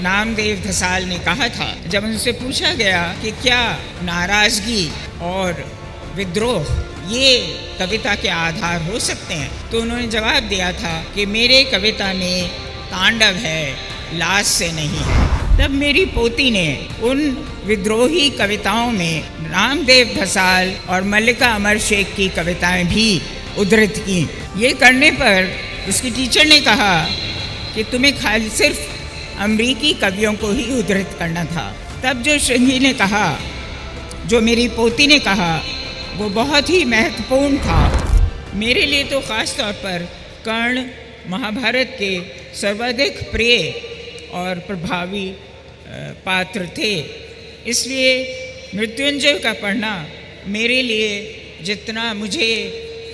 नामदेव धसाल ने कहा था, जब उनसे पूछा गया कि क्या नाराजगी और विद्रोह ये कविता के आधार हो सकते हैं, तो उन्होंने जवाब दिया था कि मेरे कविता में तांडव है, लाश से नहीं है। तब मेरी पोती ने उन विद्रोही कविताओं में नामदेव धसाल और मल्लिका अमर शेख की कविताएं भी उद्धृत की। ये करने पर उसकी टीचर ने कहा कि तुम्हें खाली सिर्फ अमरीकी कवियों को ही उद्धृत करना था। तब जो श्रृंगी ने कहा, जो मेरी पोती ने कहा, वो बहुत ही महत्वपूर्ण था। मेरे लिए तो ख़ास तौर पर कर्ण महाभारत के सर्वाधिक प्रिय और प्रभावी पात्र थे। इसलिए मृत्युंजय का पढ़ना मेरे लिए जितना मुझे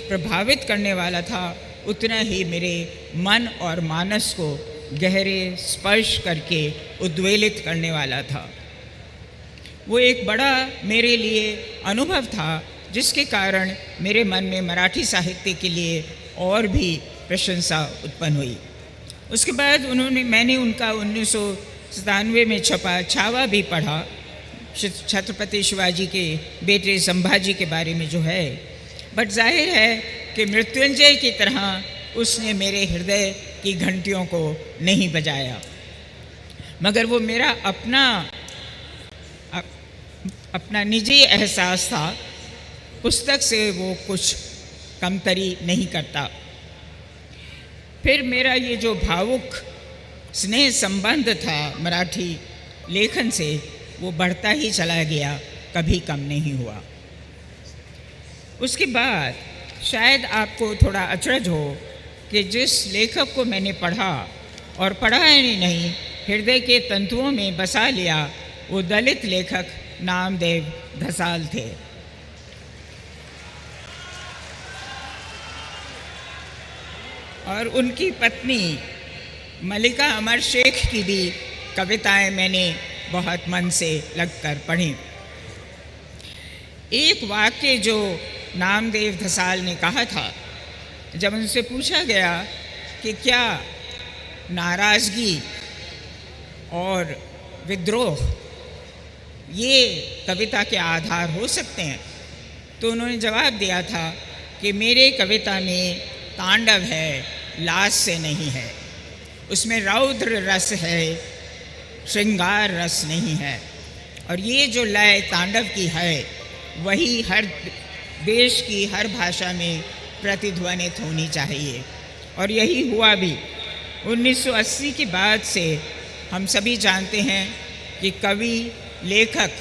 प्रभावित करने वाला था, उतना ही मेरे मन और मानस को गहरे स्पर्श करके उद्वेलित करने वाला था। वो एक बड़ा मेरे लिए अनुभव था, जिसके कारण मेरे मन में मराठी साहित्य के लिए और भी प्रशंसा उत्पन्न हुई। उसके बाद मैंने उनका 1997 में छपा छावा भी पढ़ा, छत्रपति शिवाजी के बेटे संभाजी के बारे में जो है। बट जाहिर है कि मृत्युंजय की तरह उसने मेरे हृदय की घंटियों को नहीं बजाया, मगर वो मेरा अपना निजी एहसास था। पुस्तक से वो कुछ कमतरी नहीं करता। फिर मेरा ये जो भावुक स्नेह संबंध था मराठी लेखन से, वो बढ़ता ही चला गया, कभी कम नहीं हुआ। उसके बाद शायद आपको थोड़ा अचरज हो कि जिस लेखक को मैंने पढ़ा और पढ़ा ही नहीं, हृदय के तंतुओं में बसा लिया, वो दलित लेखक नामदेव धसाल थे। और उनकी पत्नी मल्लिका अमर शेख की भी कविताएं मैंने बहुत मन से लगकर पढ़ी। एक वाक्य जो नामदेव धसाल ने कहा था, जब उनसे पूछा गया कि क्या नाराज़गी और विद्रोह ये कविता के आधार हो सकते हैं, तो उन्होंने जवाब दिया था कि मेरे कविता में तांडव है, लाश से नहीं है। उसमें रौद्र रस है, श्रृंगार रस नहीं है। और ये जो लय तांडव की है, वही हर देश की हर भाषा में प्रतिध्वनित होनी चाहिए। और यही हुआ भी। 1980 के बाद से हम सभी जानते हैं कि कवि, लेखक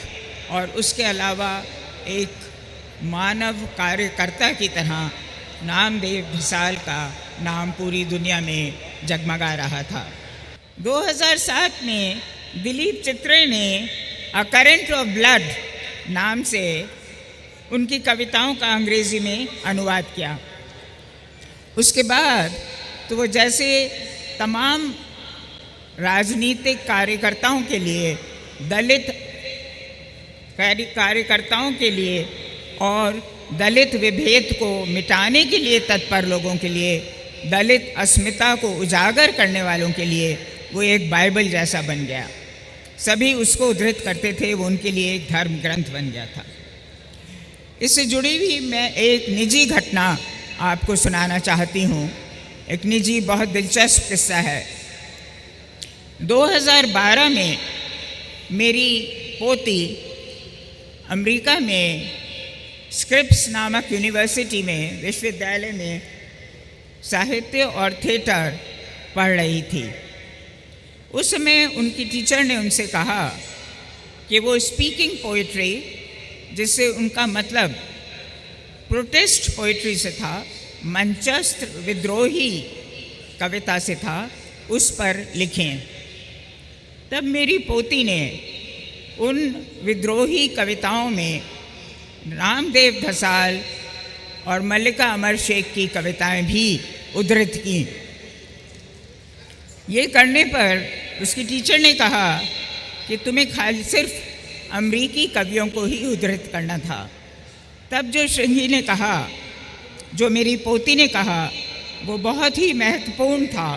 और उसके अलावा एक मानव कार्यकर्ता की तरह नामदेव धसाल का नाम पूरी दुनिया में जगमगा रहा था। 2007 में दिलीप चित्रे ने अ करंट ऑफ ब्लड नाम से उनकी कविताओं का अंग्रेज़ी में अनुवाद किया। उसके बाद तो वो जैसे तमाम राजनीतिक कार्यकर्ताओं के लिए, दलित कार्यकर्ताओं के लिए और दलित विभेद को मिटाने के लिए तत्पर लोगों के लिए, दलित अस्मिता को उजागर करने वालों के लिए वो एक बाइबल जैसा बन गया। सभी उसको उद्धृत करते थे, वो उनके लिए एक धर्म ग्रंथ बन गया था। इससे जुड़ी हुई मैं एक निजी घटना आपको सुनाना चाहती हूँ। एक निजी बहुत दिलचस्प किस्सा है। 2012 में मेरी पोती अमेरिका में स्क्रिप्स नामक यूनिवर्सिटी में, विश्वविद्यालय में साहित्य और थिएटर पढ़ रही थी। उस समय उनकी टीचर ने उनसे कहा कि वो स्पीकिंग पोइट्री, जिससे उनका मतलब प्रोटेस्ट पोइट्री से था, मंचस्थ विद्रोही कविता से था, उस पर लिखें। तब मेरी पोती ने उन विद्रोही कविताओं में नामदेव धसाल और मल्लिका अमर शेख की कविताएं भी उद्धृत की। ये करने पर उसकी टीचर ने कहा कि तुम्हें खाली सिर्फ अमरीकी कवियों को ही उद्धृत करना था। तब जो श्रृंगी ने कहा, जो मेरी पोती ने कहा, वो बहुत ही महत्वपूर्ण था।